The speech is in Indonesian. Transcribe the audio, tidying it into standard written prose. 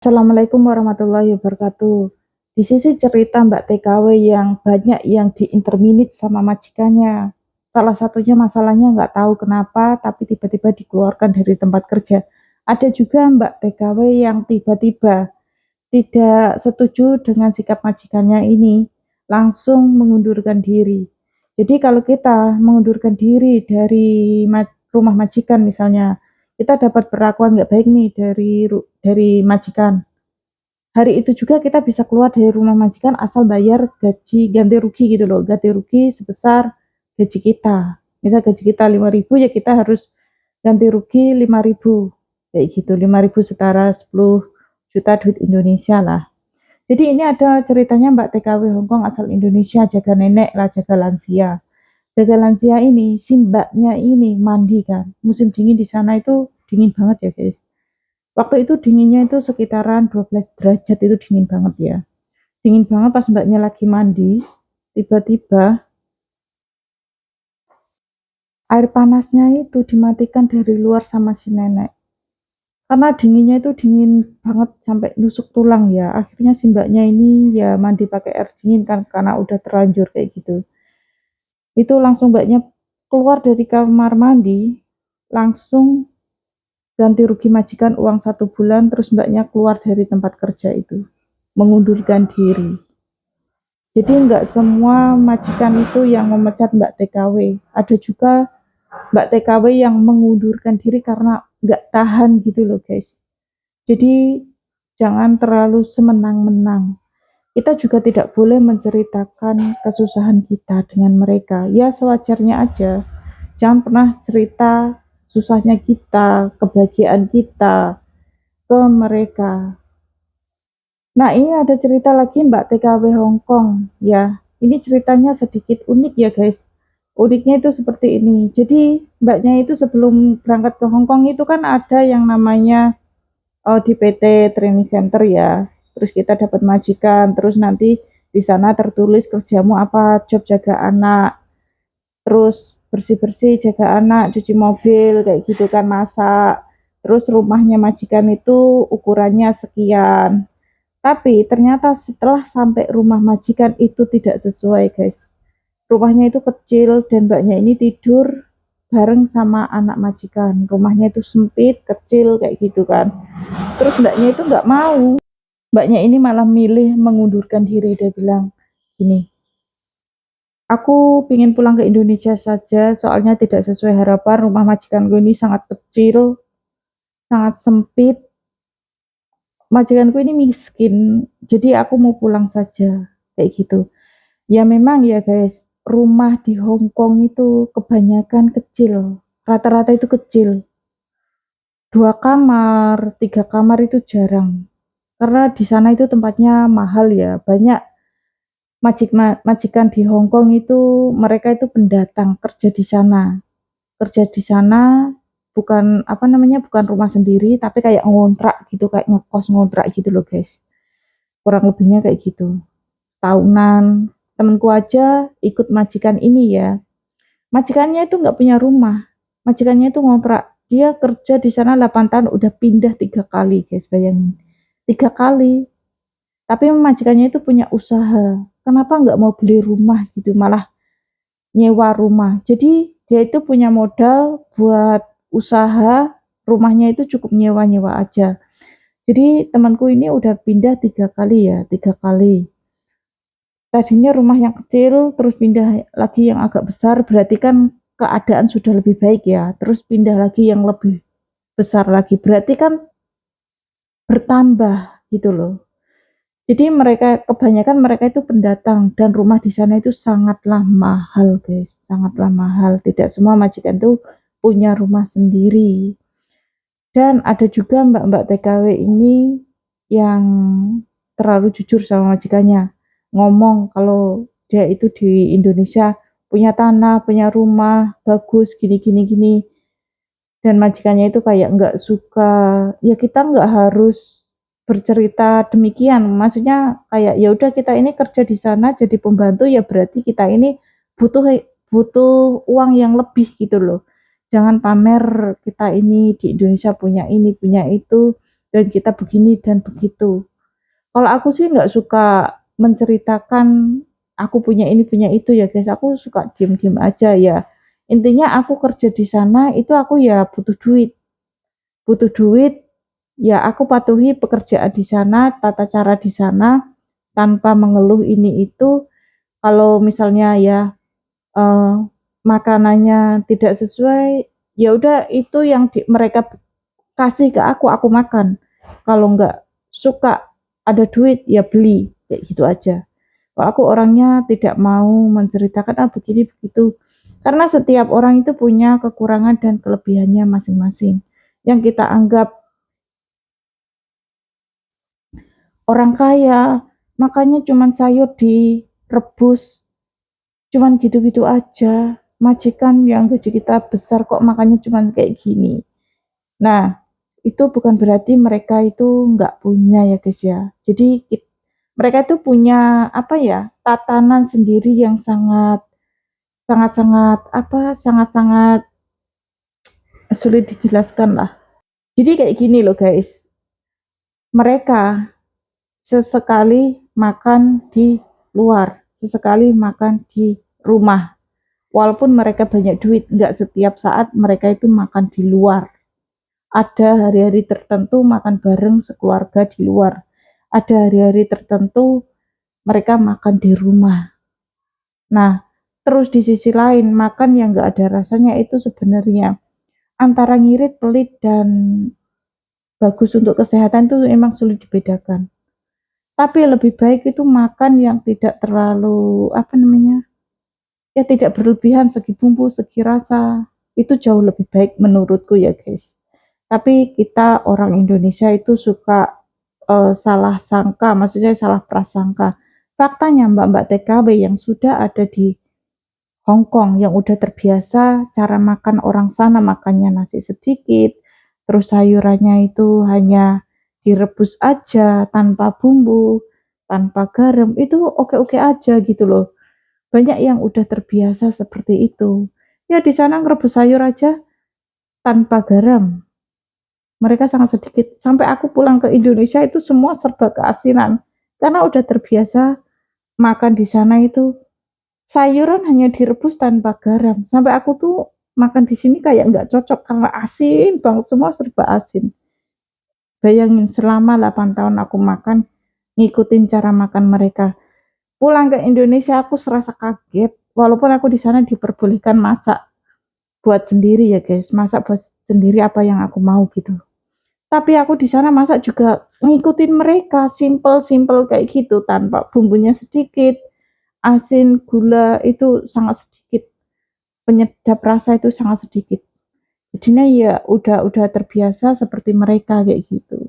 Assalamualaikum warahmatullahi wabarakatuh. Di sisi cerita Mbak TKW yang banyak yang diinterminate sama majikannya. Salah satunya masalahnya nggak tahu kenapa, tapi tiba-tiba dikeluarkan dari tempat kerja. Ada juga Mbak TKW yang tiba-tiba tidak setuju dengan sikap majikannya ini, langsung mengundurkan diri. Jadi kalau kita mengundurkan diri dari rumah majikan misalnya, kita dapat perlakuan nggak baik nih dari majikan. Hari itu juga kita bisa keluar dari rumah majikan asal bayar gaji ganti rugi gitu loh, ganti rugi sebesar gaji kita. Misal gaji kita 5.000 ya kita harus ganti rugi 5.000. Kayak gitu, 5.000 setara 10 juta duit Indonesia lah. Jadi ini ada ceritanya Mbak TKW Hongkong asal Indonesia, jaga nenek lah, jaga lansia. Jaga lansia ini, si mbaknya ini mandi kan. Musim dingin di sana itu dingin banget ya guys. Waktu itu dinginnya itu sekitaran 12 derajat, itu dingin banget ya. Dingin banget pas mbaknya lagi mandi, tiba-tiba air panasnya itu dimatikan dari luar sama si nenek. Karena dinginnya itu dingin banget sampai nusuk tulang ya. Akhirnya si mbaknya ini ya mandi pakai air dingin kan karena udah terlanjur kayak gitu. Itu langsung mbaknya keluar dari kamar mandi, langsung ganti rugi majikan uang 1 bulan, terus mbaknya keluar dari tempat kerja itu, mengundurkan diri. Jadi nggak semua majikan itu yang memecat Mbak TKW. Ada juga Mbak TKW yang mengundurkan diri karena nggak tahan gitu loh guys. Jadi jangan terlalu semenang-menang. Kita juga tidak boleh menceritakan kesusahan kita dengan mereka. Ya sewajarnya aja. Jangan pernah cerita susahnya kita, kebahagiaan kita ke mereka. Nah, ini ada cerita lagi Mbak TKW Hongkong ya. Ini ceritanya sedikit unik ya guys. Uniknya itu seperti ini. Jadi mbaknya itu sebelum berangkat ke Hongkong itu kan ada yang namanya di PT Training Center ya. Terus kita dapat majikan, terus nanti di sana tertulis kerjamu apa, job jaga anak, terus bersih-bersih, jaga anak, cuci mobil, kayak gitu kan, masak. Terus rumahnya majikan itu ukurannya sekian. Tapi ternyata setelah sampai rumah majikan itu tidak sesuai guys. Rumahnya itu kecil dan mbaknya ini tidur bareng sama anak majikan. Rumahnya itu sempit, kecil kayak gitu kan. Terus mbaknya itu nggak mau. Mbaknya ini malah milih mengundurkan diri. Dia bilang gini, aku ingin pulang ke Indonesia saja soalnya tidak sesuai harapan. Rumah majikanku ini sangat kecil, sangat sempit. Majikanku ini miskin, jadi aku mau pulang saja. Kayak gitu. Ya memang ya guys, rumah di Hong Kong itu kebanyakan kecil. Rata-rata itu kecil. 2 kamar, 3 kamar itu jarang. Karena di sana itu tempatnya mahal ya. Banyak majikan di Hong Kong itu mereka itu pendatang kerja di sana. Kerja di sana bukan apa namanya, bukan rumah sendiri tapi kayak ngontrak gitu, kayak ngekos ngontrak gitu loh guys. Kurang lebihnya kayak gitu. Tahunan. Temenku aja ikut majikan ini ya. Majikannya itu nggak punya rumah. Majikannya itu ngontrak. Dia kerja di sana 8 tahun udah pindah 3 kali guys, bayangin. 3 kali. Tapi majikannya itu punya usaha. Kenapa nggak mau beli rumah gitu, malah nyewa rumah. Jadi dia itu punya modal buat usaha, rumahnya itu cukup nyewa-nyewa aja. Jadi temanku ini udah pindah 3 kali ya, 3 kali. Tadinya rumah yang kecil, terus pindah lagi yang agak besar, berarti kan keadaan sudah lebih baik ya. Terus pindah lagi yang lebih besar lagi, berarti kan bertambah gitu loh. Jadi mereka kebanyakan mereka itu pendatang dan rumah di sana itu sangatlah mahal guys, sangatlah mahal. Tidak semua majikan itu punya rumah sendiri. Dan ada juga mbak-mbak TKW ini yang terlalu jujur sama majikannya. Ngomong kalau dia itu di Indonesia punya tanah, punya rumah, bagus, gini, gini, gini. Dan majikannya itu kayak nggak suka. Ya kita nggak harus bercerita demikian. Maksudnya kayak ya udah kita ini kerja di sana jadi pembantu ya berarti kita ini butuh butuh uang yang lebih gitu loh. Jangan pamer kita ini di Indonesia punya ini, punya itu. dan kita begini dan begitu. Kalau aku sih nggak suka menceritakan aku punya ini punya itu ya guys, aku suka diem-diem aja ya. Intinya aku kerja di sana itu aku ya butuh duit ya aku patuhi pekerjaan di sana, tata cara di sana tanpa mengeluh ini itu. Kalau misalnya ya eh, makanannya tidak sesuai, ya udah itu yang mereka kasih ke aku makan. Kalau nggak suka ada duit ya beli kayak gitu aja. Kalau aku orangnya tidak mau menceritakan begini begitu, karena setiap orang itu punya kekurangan dan kelebihannya masing-masing. Yang kita anggap orang kaya, makanya cuman sayur direbus, cuman gitu-gitu aja. Majikan yang gaji kita besar kok makanya cuman kayak gini. Nah, itu bukan berarti mereka itu nggak punya ya guys ya. Jadi mereka itu punya apa ya, tatanan sendiri yang sangat sangat sangat apa sangat sangat sulit dijelaskan lah. Jadi kayak gini loh guys, mereka sesekali makan di luar, sesekali makan di rumah. Walaupun mereka banyak duit, nggak setiap saat mereka itu makan di luar. Ada hari-hari tertentu makan bareng sekeluarga di luar. Ada hari-hari tertentu mereka makan di rumah. Nah, terus di sisi lain makan yang nggak ada rasanya itu sebenarnya antara ngirit, pelit, dan bagus untuk kesehatan itu memang sulit dibedakan. Tapi lebih baik itu makan yang tidak terlalu apa namanya, ya tidak berlebihan segi bumbu, segi rasa. Itu jauh lebih baik menurutku ya guys. Tapi kita orang Indonesia itu suka salah sangka, maksudnya salah prasangka. Faktanya mbak-mbak TKW yang sudah ada di Hong Kong yang udah terbiasa cara makan orang sana makannya nasi sedikit, terus sayurannya itu hanya direbus aja tanpa bumbu, tanpa garam, itu oke-oke aja gitu loh. Banyak yang udah terbiasa seperti itu. Ya di sana ngerebus sayur aja tanpa garam. Mereka sangat sedikit. Sampai aku pulang ke Indonesia itu semua serba keasinan. Karena udah terbiasa makan di sana itu sayuran hanya direbus tanpa garam. Sampai aku tuh makan di sini kayak nggak cocok karena asin banget, semua serba asin. Bayangin selama 8 tahun aku makan ngikutin cara makan mereka. Pulang ke Indonesia aku serasa kaget walaupun aku di sana diperbolehkan masak buat sendiri ya guys, masak buat sendiri apa yang aku mau gitu. Tapi aku di sana masak juga ngikutin mereka, simple-simple kayak gitu tanpa bumbunya sedikit, asin, gula itu sangat sedikit, penyedap rasa itu sangat sedikit. Jadinya ya udah terbiasa seperti mereka kayak gitu.